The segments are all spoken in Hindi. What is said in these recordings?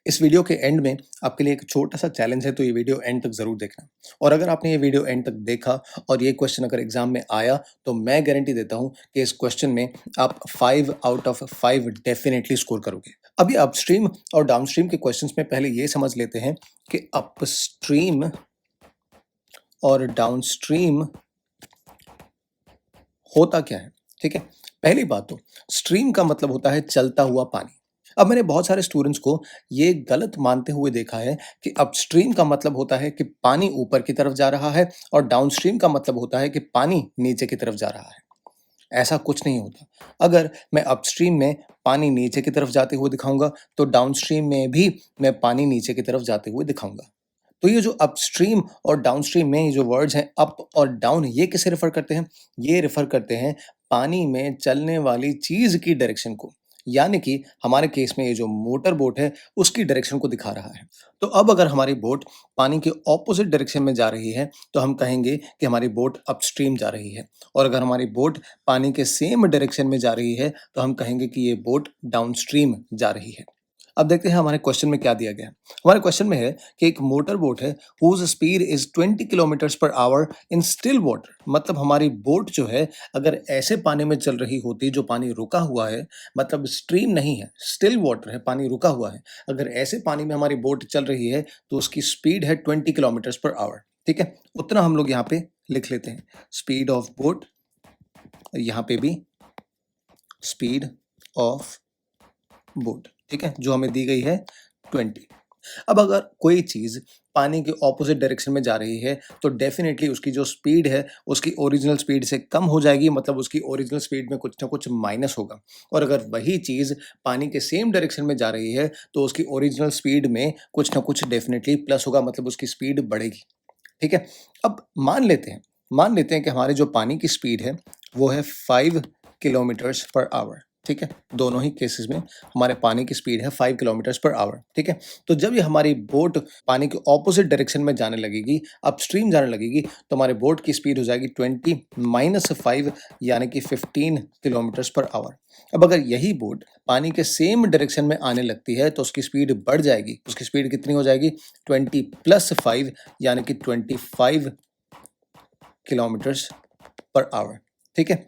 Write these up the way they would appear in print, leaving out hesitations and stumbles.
इस वीडियो के एंड में आपके लिए एक छोटा-सा चैलेंज है, तो ये वीडियो एंड तक ज़रूर देखना। और अगर आपने ये वीडियो एंड तक देखा और ये क्वेश्चन अगर एग्ज़ाम में आया, तो मैं गारंटी देता हूँ कि इस क्वेश्चन में आप 5 आउट ऑफ 5 डेफ़िनिटली स्कोर करोगे। अभी अपस्ट्रीम और डाउनस्ट्रीम के क्वेश्चंस में पहले ये समझ लेते हैं कि अपस्ट्रीम और डाउनस्ट्रीम होता क्या है, ठीक है? पहली बात तो स्ट्रीम का मतलब होता है चलता हुआ पानी। अब मैंने बहुत सारे स्टूडेंट्स को ये गलत मानते हुए देखा है कि अपस्ट्रीम का मतलब होता है कि पानी ऊपर की तरफ जा रहा है और डाउनस्ट्रीम का मतलब होता है कि पानी नीचे की तरफ जा रहा है। ऐसा कुछ नहीं होता। अगर मैं अपस्ट्रीम में पानी नीचे की तरफ जाते हुए दिखाऊँगा, तो डाउनस्ट्रीम में भी मैं पानी नीचे की तरफ जाते हुए दिखाऊँगा। तो ये जो अपस्ट्रीम और डाउनस्ट्रीम में ये जो वर्ड्स हैं अप और डाउन, ये किसे रेफर करते हैं? ये रेफर करते हैं पानी में चलने वाली चीज़ की डायरेक्शन को। यानी कि हमारे केस में ये जो मोटर बोट है उसकी डायरेक्शन को दिखा रहा है। तो अब अगर हमारी बोट पानी के ऑपोजिट डायरेक्शन में जा रही है, तो हम कहेंगे कि हमारी बोट अपस्ट्रीम जा रही है। और अगर हमारी बोट पानी के सेम डायरेक्शन में जा रही है, तो हम कहेंगे कि ये बोट डाउनस्ट्रीम जा रही है। अब देखते हैं हमारे क्वेश्चन में क्या दिया गया है। हमारे क्वेश्चन में है कि एक मोटर बोट है whose speed is 20 kilometres per hour in still water. मतलब हमारी बोट जो है अगर ऐसे पानी में चल रही होती जो पानी रुका हुआ है, मतलब स्ट्रीम नहीं है, स्टिल वाटर है, पानी रुका हुआ है, अगर ऐसे पानी में हमारी बोट चल रही है तो उसकी स्पीड है 20 किलोमीटर्स पर आवर। ठीक है, उतना हम लोग यहाँ पे लिख लेते हैं, स्पीड ऑफ बोट, यहाँ पे भी स्पीड ऑफ बोट, ठीक है, जो हमें दी गई है 20। अब अगर कोई चीज़ पानी के ऑपोजिट डायरेक्शन में जा रही है, तो डेफिनेटली उसकी जो स्पीड है, उसकी ओरिजिनल स्पीड से कम हो जाएगी, मतलब उसकी ओरिजिनल स्पीड में कुछ ना कुछ माइनस होगा। और अगर वही चीज़ पानी के सेम डायरेक्शन में जा रही है, तो उसकी ओरिजिनल स्पीड में कुछ ना कुछ डेफिनेटली प्लस होगा, मतलब उसकी स्पीड बढ़ेगी। ठीक है? अब मान लेते हैं कि हमारे जो पानी की स्पीड है, वो है 5 किलोमीटर्स पर आवर। ठीक है? दोनों ही केसेस में हमारे पानी की स्पीड है 5 किलोमीटर्स पर आवर। ठीक है? तो जब ये हमारी बोट पानी के ऑपोजिट डायरेक्शन में जाने लगेगी, अपस्ट्रीम जाने लगेगी, तो हमारे बोट की स्पीड हो जाएगी 20 माइनस 5, यानी कि 15 किलोमीटर्स पर आवर। अब अगर यही बोट पानी के सेम डायरेक्शन में आने लगती है, तो उसकी स्पीड बढ़ जाएगी। उसकी स्पीड कितनी हो जाएगी? 20 प्लस 5, यानी कि 25 किलोमीटर्स पर आवर। ठीक है?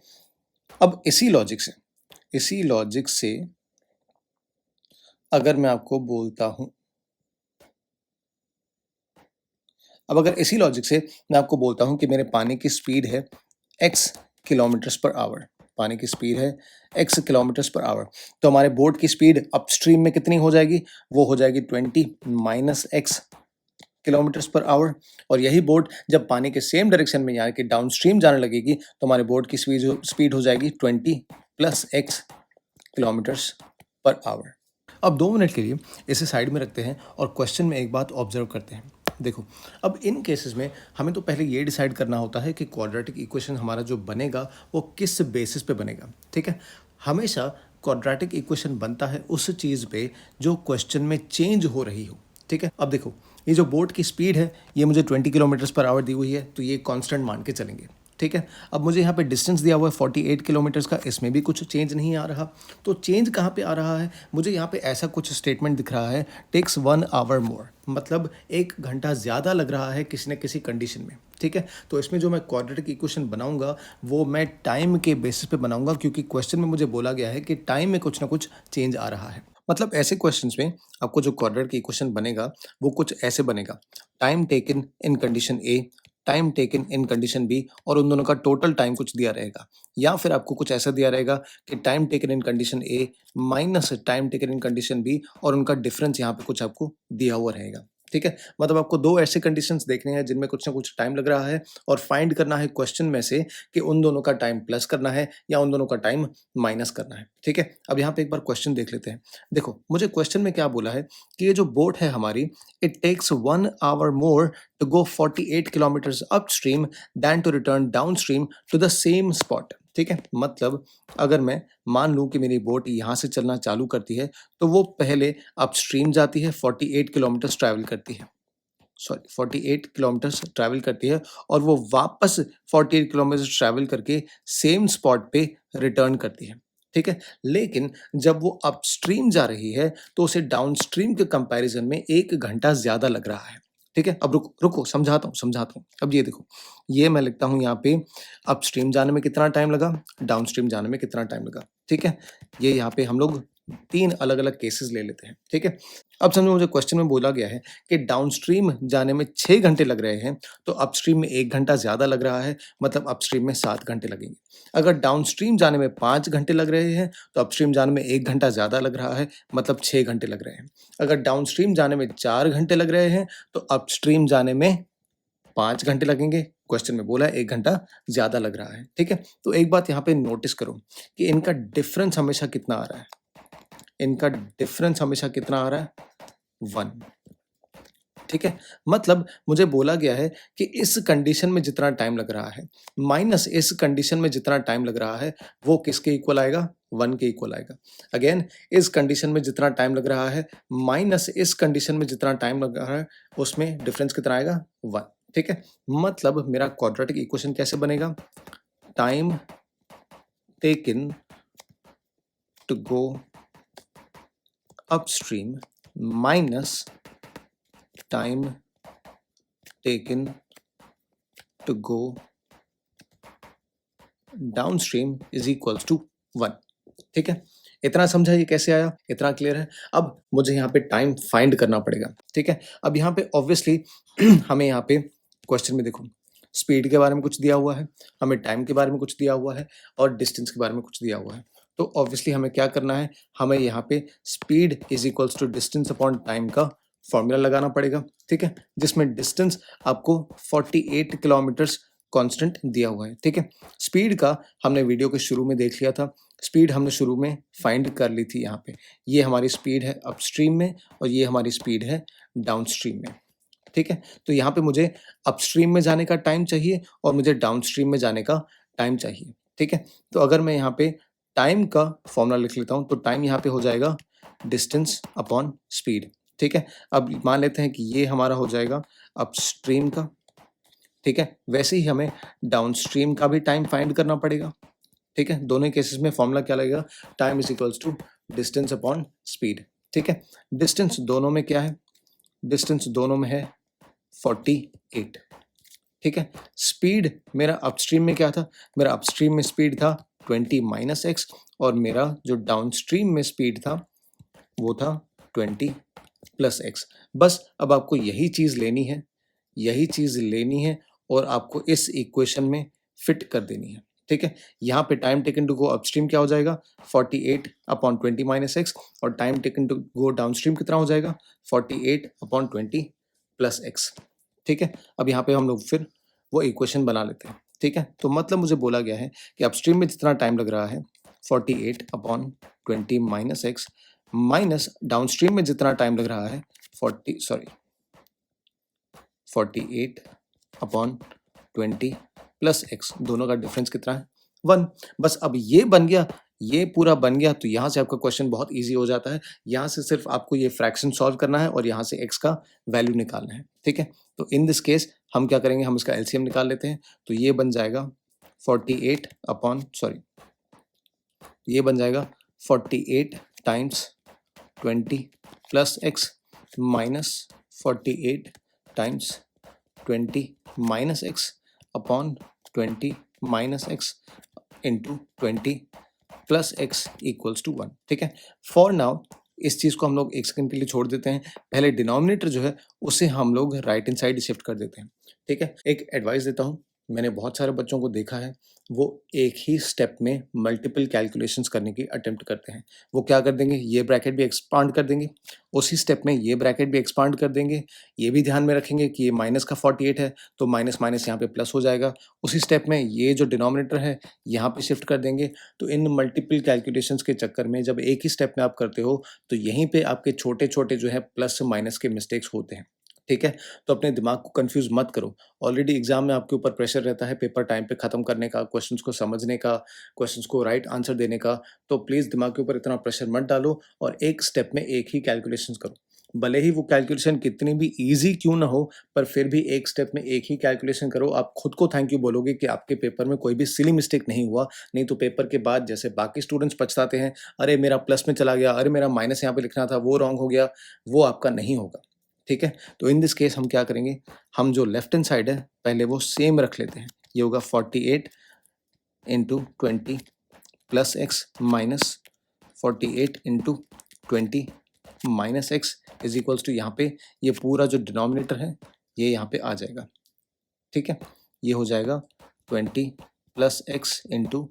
अब इसी लॉजिक से अगर मैं आपको बोलता हूं, कि मेरे पानी की स्पीड है x किलोमीटर्स पर आवर, पानी की स्पीड है x किलोमीटर्स पर आवर, तो हमारे बोट की स्पीड अपस्ट्रीम में कितनी हो जाएगी? वो हो जाएगी 20 minus x kilometres per our. और यही बोट जब पानी के सेम डायरेक्शन में यानी कि डाउनस्ट्रीम जाने लगेगी, तो हमारे बोट की स्पीड हो जाएगी 20 plus x kilometres per our. अब 2 मिनट के लिए इसे साइड में रखते हैं और क्वेश्चन में एक बात ऑब्जर्व करते हैं। देखो, अब इन केसेस में हमें तो पहले ये डिसाइड करना होता है कि क्वाड्रेटिक इक्वेशन हमारा जो बनेगा वो किस बेसिस पे बनेगा। ठीक है, हमेशा क्वाड्रेटिक इक्वेशन बनता है उस चीज़ पे जो क्वेश्चन में चेंज हो रही हो। ठीक है, अब देखो, ये जो बोट की स्पीड है ये मुझे 20 किलोमीटर्स पर आवर दी हुई है, तो ये कांस्टेंट मान के चलेंगे। ठीक है, अब मुझे यहाँ पे डिस्टेंस दिया हुआ है 48 किलोमीटर्स का, इसमें भी कुछ चेंज नहीं आ रहा। तो चेंज कहाँ पे आ रहा है? मुझे यहाँ पे ऐसा कुछ स्टेटमेंट दिख रहा है, टेक्स 1 आवर मोर, मतलब 1 घंटा ज़्यादा लग रहा है किसी न किसी कंडीशन में। ठीक है, तो इसमें जो मैं क्वाड्रेटिक इक्वेशन बनाऊंगा वो मैं टाइम के बेसिस पे बनाऊंगा, क्योंकि क्वेश्चन में मुझे बोला गया है कि टाइम में कुछ ना कुछ चेंज आ रहा है। मतलब ऐसे क्वेश्चंस में आपको जो क्वाड्रेटिक इक्वेशन बनेगा वो कुछ ऐसे बनेगा, time taken in condition A, time taken in condition B, और उन दोनों का टोटल टाइम कुछ दिया रहेगा। या फिर आपको कुछ ऐसा दिया रहेगा कि time taken in condition A minus time taken in condition B, और उनका डिफरेंस यहाँ पे कुछ आपको दिया हुआ रहेगा। ठीक है, मतलब आपको 2 ऐसे कंडीशंस देखने हैं जिनमें कुछ ना कुछ टाइम लग रहा है, और फाइंड करना है क्वेश्चन में से कि उन दोनों का टाइम प्लस करना है या उन दोनों का टाइम माइनस करना है। ठीक है, अब यहाँ पे एक बार क्वेश्चन देख लेते हैं। देखो, मुझे क्वेश्चन में क्या बोला है कि ये जो बोट है हमारी, it takes 1 hour more to go 48 kilometers upstream than to return downstream to the same spot। ठीक है, मतलब अगर मैं मान लूं कि मेरी बोट यहाँ से चलना चालू करती है, तो वो पहले अपस्ट्रीम जाती है, 48 किलोमीटर्स ट्रैवल करती है, 48 किलोमीटर्स ट्रैवल करती है, और वो वापस 48 किलोमीटर्स ट्रैवल करके सेम स्पॉट पे रिटर्न करती है। ठीक है? लेकिन जब वो अपस्ट्रीम जा रही है, तो उसे डाउनस्ट्रीम के कंपैरिज़न में 1 घंटा ज़्यादा लग रहा है, ठीक है? अब रुको समझाता हूँ। अब ये देखो, ये मैं लिखता हूँ यहाँ पे अपस्ट्रीम जाने में कितना टाइम लगा, डाउनस्ट्रीम जाने में कितना टाइम लगा, ठीक है? ये यहाँ पे हम लोग 3 अलग-अलग केसेज़ ले लेते हैं, ठीक है? अब समझो मुझे क्वेश्चन में बोला गया है कि डाउनस्ट्रीम जाने में 6 घंटे लग रहे हैं, तो अपस्ट्रीम में 1 घंटा ज़्यादा लग रहा है, मतलब अपस्ट्रीम में 7 घंटे लगेंगे। अगर डाउनस्ट्रीम जाने में 5 घंटे लग रहे हैं, तो अपस्ट्रीम जाने में 1 घंटा ज़्यादा लग रहा है, मतलब 6 घंटे लग रहे हैं। अगर डाउनस्ट्रीम जाने में 4 घंटे लग रहे हैं, तो अपस्ट्रीम जाने में 5 घंटे लगेंगे। क्वेश्चन में बोला है 1 घंटा ज़्यादा लग रहा है, ठीक है? तो एक बात यहाँ पे नोटिस करो कि इनका डिफ़रेंस हमेशा कितना आ रहा है? इनका डिफ़रेंस हमेशा कितना आ रहा है? 1, ठीक है? मतलब मुझे बोला गया है कि इस कंडीशन में जितना टाइम लग रहा है, माइनस इस कंडीशन में जितना टाइम लग रहा है, वो किसके इक्वल आएगा? 1 के इक्वल आएगा। अगेन इस कंडीशन में जितना टाइम लग रहा है, माइनस इस कंडीशन में जितना टाइम लग रहा है, उसमें डिफरेंस कितना आएगा? 1, ठीक है? मतलब मेरा क्वाड्रेटिक इक्वेशन कैसे बनेगा? Time taken to go upstream minus time taken to go downstream is equals to 1, ठीक है? इतना समझा ये कैसे आया? इतना क्लियर है? अब मुझे यहाँ पे टाइम फाइंड करना पड़ेगा, ठीक है? अब यहाँ पे ऑब्वियसली हमें यहाँ पे क्वेश्चन में देखो, स्पीड के बारे में कुछ दिया हुआ है, हमें टाइम के बारे में कुछ दिया हुआ है और डिस्टेंस के बारे में कुछ दिया हुआ है। तो ऑब्वियसली हमें क्या करना है? हमें यहाँ पे speed is equals to distance upon time का फॉर्मूला लगाना पड़ेगा, ठीक है? जिसमें डिस्टेंस आपको 48 किलोमीटर्स कांस्टेंट दिया हुआ है, ठीक है? स्पीड का हमने वीडियो के शुरू में देख लिया था। स्पीड हमने शुरू में फाइंड कर ली थी यहाँ पे। ये हमारी स्पीड है अपस्ट्रीम में और ये हमारी स्पीड है डाउनस्ट्रीम में, ठीक है? तो यहाँ पे मुझे अपस्ट्रीम में जाने का टाइम चाहिए और मुझे डाउनस्ट्रीम में जाने का टाइम चाहिए, ठीक है? तो अगर मैं यहाँ पे टाइम का फॉर्मूला लिख लेता हूँ, तो टाइम यहाँ पे हो जाएगा डिस्टेंस अपॉन स्पीड, ठीक है? अब मान लेते हैं कि ये हमारा हो जाएगा अपस्ट्रीम का, ठीक है? वैसे ही हमें डाउनस्ट्रीम का भी टाइम फाइंड करना पड़ेगा, ठीक है? दोनों केसेस में फॉर्मूला क्या लगेगा? Time is equals to distance upon speed, ठीक है? डिस्टेंस दोनों में क्या है? डिस्टेंस दोनों में है 48, ठीक है? स्पीड मेरा अपस्ट्रीम में क्या था? मेरा अपस्ट्रीम में स्पीड था 20 माइनस एक्स और मेरा जो डाउनस्ट्रीम में स्पीड था वो था 20 प्लस एक्स। बस अब आपको यही चीज़ लेनी है, यही चीज़ लेनी है और आपको इस इक्वेशन में फिट कर देनी है, ठीक है? यहाँ पे time taken to go upstream क्या हो जाएगा? 48 अपॉन 20 माइनस एक्स और time taken to go downstream कितना हो जाएगा? 48 अपॉन 20 प्लस एक्स, ठीक है? अब यहाँ पे हम लोग फिर वो इक्वेशन बना लेते हैं, ठीक है? तो मतलब मुझे बोला गया है कि अपस्ट्रीम में जितना टाइम लग रहा है 48 upon 20 minus x minus downstream में जितना टाइम लग रहा है 48 अपॉन 20 प्लस एक्स, दोनों का डिफरेंस कितना है? 1। बस अब ये बन गया, ये पूरा बन गया तो यहाँ से आपका क्वेश्चन बहुत ईज़ी हो जाता है। यहाँ से सिर्फ आपको ये फ्रैक्शन सॉल्व करना है और यहाँ से एक्स का वैल्यू निकालना है, ठीक है? तो इन दिस केस हम क्या करेंगे? हम इसका एलसीएम निकाल लेते हैं। तो ये बन जाएगा 48 अपॉन सॉरी ये बन जाएगा 48 times 20 plus X minus 48 times 20 minus X upon 20 minus X into 20 plus X equals to 1, ठीक है? फॉर नाउ इस चीज़ को हम लोग एक सेकंड के लिए छोड़ देते हैं। पहले डिनोमिनेटर जो है उसे हम लोग राइट हैंड साइड शिफ्ट कर देते हैं, ठीक है? एक एडवाइस देता हूँ, मैंने बहुत सारे बच्चों को देखा है, वो एक ही स्टेप में मल्टीपल कैलकुलेशंस करने की अटेम्प्ट करते हैं। वो क्या कर देंगे? ये ब्रैकेट भी एक्सपांड कर देंगे, उसी स्टेप में ये ब्रैकेट भी एक्सपांड कर देंगे, ये भी ध्यान में रखेंगे कि ये माइनस का 48 है, तो माइनस माइनस यहाँ पे प्लस हो जाएगा। उसी स्टेप में ये जो डिनोमिनेटर है यहाँ पे शिफ्ट कर देंगे। तो इन मल्टीपल कैलकुलेशंस के चक्कर में जब एक ही स्टेप में आप करते हो, तो यहीं पे आपके छोटे-छोटे जो है प्लस माइनस के मिस्टेक्स होते हैं, ठीक है? तो अपने दिमाग को कन्फ्यूज़ मत करो। ऑलरेडी एग्ज़ाम में आपके ऊपर प्रेशर रहता है पेपर टाइम पे ख़त्म करने का, क्वेश्चंस को समझने का, क्वेश्चंस को राइट आंसर देने का। तो प्लीज़ दिमाग के ऊपर इतना प्रेशर मत डालो और एक स्टेप में एक ही कैलकुलेशंस करो। भले ही वो कैलकुलेशन कितनी भी ईज़ी क्यों ना हो, पर फिर भी एक स्टेप में एक ही कैलकुलेशन करो। आप खुद को थैंक यू बोलोगे कि आपके पेपर में कोई भी सिली मिस्टेक नहीं हुआ। नहीं तो पेपर के बाद जैसे बाकी स्टूडेंट्स पछताते हैं, अरे मेरा प्लस में चला गया, अरे मेरा माइनस यहाँ पे लिखना था, वो रॉन्ग हो गया, वो आपका नहीं होगा। ठीक है? तो इन दिस केस हम क्या करेंगे, हम जो लेफ्ट हैंड साइड है, पहले वो सेम रख लेते हैं। ये होगा 48 into 20 plus X minus 48 into 20 minus X is equals to यहाँ पे ये पूरा जो डिनोमिनेटर है ये यहाँ पे आ जाएगा। ठीक है, ये हो जाएगा 20 plus x into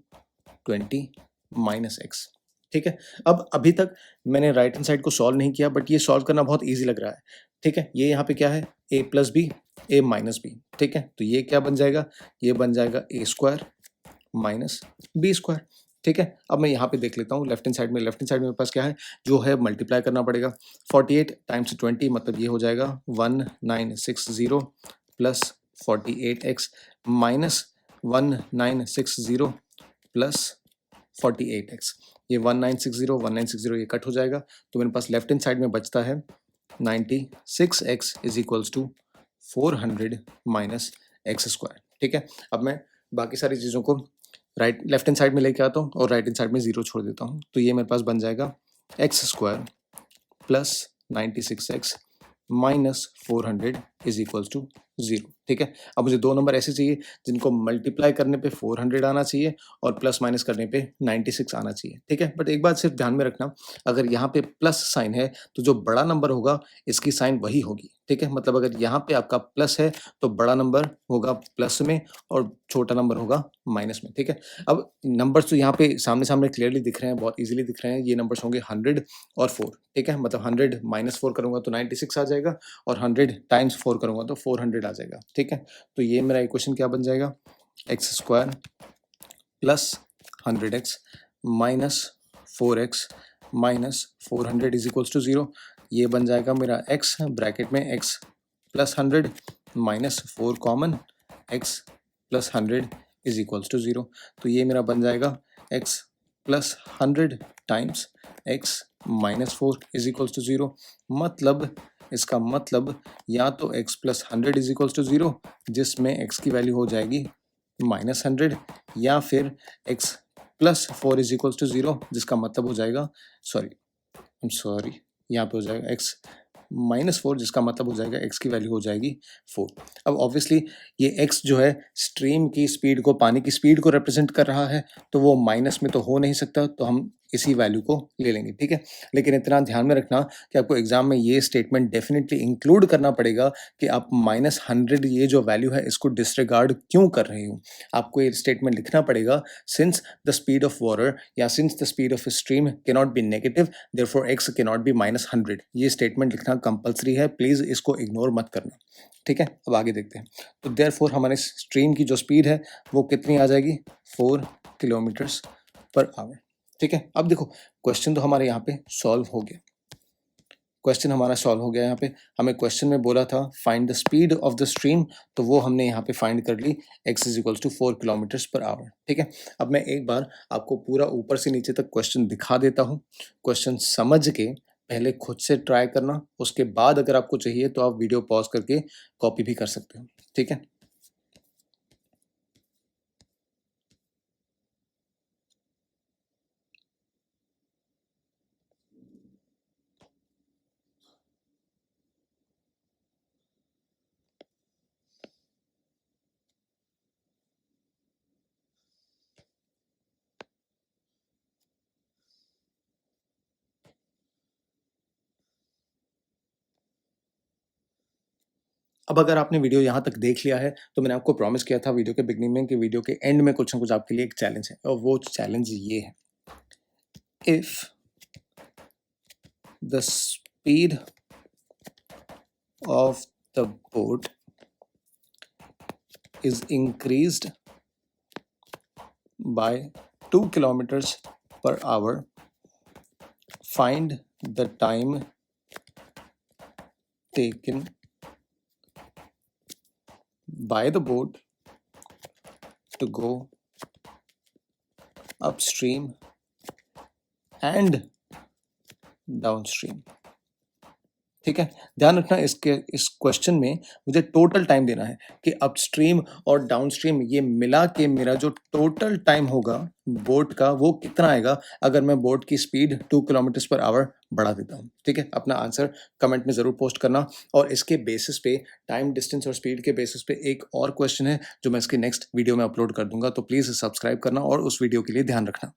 20 minus x. ठीक है, अब अभी तक मैंने राइट हैंड साइड को सॉल्व नहीं किया, बट ये सॉल्व करना बहुत ईजी लग रहा है। ठीक है, ये यहाँ पे क्या है, ए प्लस बी ए माइनस बी। ठीक है, तो ये क्या बन जाएगा, ये बन जाएगा ए स्क्वायर माइनस बी स्क्वायर। ठीक है, अब मैं यहाँ पे देख लेता हूँ लेफ्ट हैंड साइड में। लेफ्ट हैंड साइड में मेरे पास क्या है, जो है मल्टीप्लाई करना पड़ेगा। 48 टाइम्स 20 मतलब ये हो जाएगा 1960 plus 48x minus 1960 plus 48x। ये 1960 ये कट हो जाएगा, तो मेरे पास लेफ्ट हैंड साइड में बचता है 96x is equals to 400 minus X square. ठीक है, अब मैं बाकी सारी चीज़ों को लेफ्ट हैंड साइड में लेके आता हूँ और राइट हैंड साइड में जीरो छोड़ देता हूँ, तो ये मेरे पास बन जाएगा X square plus 96x minus 400 is equals to 0। ठीक है, अब मुझे दो नंबर ऐसे चाहिए जिनको मल्टीप्लाई करने पे 400 आना चाहिए और प्लस माइनस करने पे 96 आना चाहिए। ठीक है, बट एक बात सिर्फ ध्यान में रखना, अगर यहाँ पे प्लस साइन है तो जो बड़ा नंबर होगा इसकी साइन वही होगी। ठीक है, मतलब अगर यहाँ पे आपका प्लस है तो बड़ा नंबर होगा प्लस में और छोटा नंबर होगा माइनस में। ठीक है, अब नंबर्स तो यहाँ पे सामने सामने क्लियरली दिख रहे हैं, बहुत इजीली दिख रहे हैं। ये नंबर्स होंगे 100 और 4। ठीक है, मतलब 100 माइनस 4 करूंगा तो 96 आ जाएगा और 100 टाइम्स 4 करूंगा तो 400 आ जाएगा। ठीक है, तो ये मेरा इक्वेशन क्या बन जाएगा, X square plus 100x minus 4x minus 400 is equals to 0। ये बन जाएगा मेरा x ब्रैकेट में x plus 100 minus 4 common x plus 100 is equals to 0। तो ये मेरा बन जाएगा x plus 100 times x minus 4 is equals to 0। मतलब इसका मतलब या तो x plus 100 is equals to 0 जिसमें x की वैल्यू हो जाएगी माइनस 100, या फिर x plus 4 is equals to 0 जिसका मतलब हो जाएगा सॉरी यहाँ पे हो जाएगा x माइनस 4 जिसका मतलब हो जाएगा x की वैल्यू हो जाएगी 4। अब ऑब्वियसली ये x जो है स्ट्रीम की स्पीड को, पानी की स्पीड को रिप्रेजेंट कर रहा है, तो वो माइनस में तो हो नहीं सकता, तो हम इसी वैल्यू को ले लेंगे। ठीक है, लेकिन इतना ध्यान में रखना कि आपको एग्जाम में ये स्टेटमेंट डेफिनेटली इंक्लूड करना पड़ेगा कि आप -100 ये जो वैल्यू है इसको डिसरिगार्ड क्यों कर रहे हो। आपको ये स्टेटमेंट लिखना पड़ेगा, since the speed of water या since the speed of stream can not be negative therefore x can not be -100। ये स्टेटमेंट लिखना कंपलसरी है, प्लीज इसको इग्नोर मत करना। ठीक है, अब आगे देखते हैं। तो देयरफॉर हमारे स्ट्रीम की जो स्पीड है वो कितनी आ जाएगी, 4 किलोमीटर्स पर आवर। ठीक है, अब देखो क्वेश्चन तो हमारे यहाँ पे सॉल्व हो गया। क्वेश्चन हमारा सॉल्व हो गया। यहाँ पे हमें क्वेश्चन में बोला था find the speed of the stream, तो वो हमने यहाँ पे फाइंड कर ली, x is equals to 4 kilometres per hour. ठीक है, अब मैं एक बार आपको पूरा ऊपर से नीचे तक क्वेश्चन दिखा देता हूँ। क्वेश्चन समझ के पहले खुद से ट्राई करना, उसके बाद अगर आपको चाहिए तो आप वीडियो पॉज करके कॉपी भी कर सकते हो। ठीक है, अब अगर आपने वीडियो यहाँ तक देख लिया है तो मैंने आपको प्रॉमिस किया था वीडियो के बिगनिंग में कि वीडियो के एंड में कुछ ना कुछ आपके लिए एक चैलेंज है, और वो चैलेंज ये है, if the speed of the boat is increased by 2 kilometers per hour, find the time taken by the boat to go upstream and downstream. ठीक है? ध्यान रखना इस क्वेश्चन में मुझे टोटल टाइम देना है कि अपस्ट्रीम और डाउनस्ट्रीम ये मिला के मेरा जो टोटल टाइम होगा बोट का वो कितना आएगा अगर मैं बोट की स्पीड 2 किलोमीटर्स पर आवर बढ़ा देता हूँ, ठीक है? अपना आंसर कमेंट में ज़रूर पोस्ट करना और इसके बेसिस पे टाइम, डिस्टेंस और स्पीड के बेसिस पे एक और क्वेश्चन है जो मैं इसकी नेक्स्ट वीडियो में अपलोड कर दूँगा, तो प्लीज़ सब्सक्राइब करना और उस वीडियो के लिए ध्यान रखना।